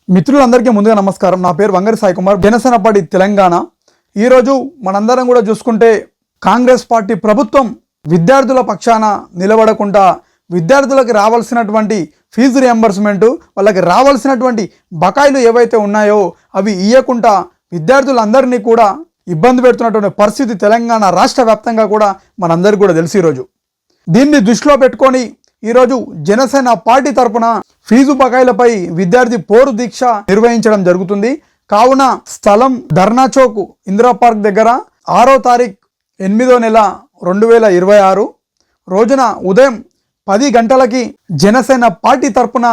మిత్రులందరికీ ముందుగా నమస్కారం. నా పేరు వంగరి సాయి కుమార్, జనసేన పార్టీ తెలంగాణ. ఈరోజు మనందరం కూడా చూసుకుంటే కాంగ్రెస్ పార్టీ ప్రభుత్వం విద్యార్థుల పక్షాన నిలబడకుండా విద్యార్థులకు రావాల్సినటువంటి ఫీజు రియంబర్స్మెంట్, వాళ్ళకి రావాల్సినటువంటి బకాయిలు ఏవైతే ఉన్నాయో అవి ఇవ్వకుండా విద్యార్థులందరినీ కూడా ఇబ్బంది పెడుతున్నటువంటి పరిస్థితి తెలంగాణ రాష్ట్ర వ్యాప్తంగా కూడా మనందరికీ కూడా తెలుసు. ఈరోజు దీన్ని దృష్టిలో పెట్టుకొని ఈరోజు జనసేన పార్టీ తరపున ఫీజు బకాయిలపై విద్యార్థి పోరు దీక్ష నిర్వహించడం జరుగుతుంది. కావున స్థలం ధర్నా చౌక్ ఇందిరా పార్క్ దగ్గర 6వ తారీఖు 8వ నెల 2026 రోజున ఉదయం 10 గంటలకి జనసేన పార్టీ తరపున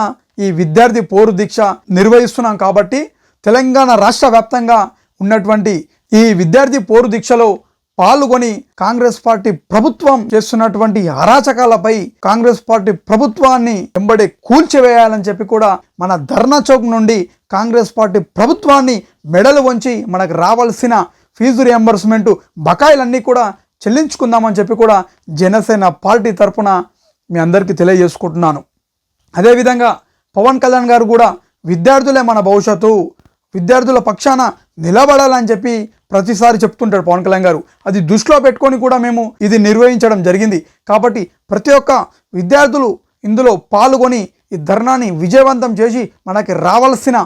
ఈ విద్యార్థి పోరు దీక్ష నిర్వహిస్తున్నాం. కాబట్టి తెలంగాణ రాష్ట్ర వ్యాప్తంగా ఉన్నటువంటి ఈ విద్యార్థి పోరు దీక్షలో పాల్గొని కాంగ్రెస్ పార్టీ ప్రభుత్వం చేస్తున్నటువంటి అరాచకాలపై కాంగ్రెస్ పార్టీ ప్రభుత్వాన్ని వెంబడి కూల్చివేయాలని చెప్పి కూడా మన ధర్నా చౌక్ నుండి కాంగ్రెస్ పార్టీ ప్రభుత్వాన్ని మెడలు వంచి మనకు రావాల్సిన ఫీజు రియంబర్స్మెంట్ బకాయిలన్నీ కూడా చెల్లించుకుందామని చెప్పి కూడా జనసేన పార్టీ తరఫున మీ అందరికీ తెలియజేసుకుంటున్నాను. అదేవిధంగా పవన్ కళ్యాణ్ గారు కూడా విద్యార్థులే మన భవిష్యత్తు, విద్యార్థుల పక్షాన నిలబడాలని చెప్పి ప్రతిసారి చెప్తుంటాడు పవన్ కళ్యాణ్ గారు. అది దృష్టిలో పెట్టుకొని కూడా మేము ఇది నిర్వహించడం జరిగింది. కాబట్టి ప్రతి ఒక్క విద్యార్థులు ఇందులో పాల్గొని ఈ ధర్నాని విజయవంతం చేసి మనకి రావాల్సిన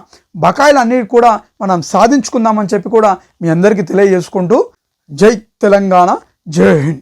బకాయిలన్నిటి కూడా మనం సాధించుకుందామని చెప్పి కూడా మీ అందరికీ తెలియజేసుకుంటూ జై తెలంగాణ, జై హింద్.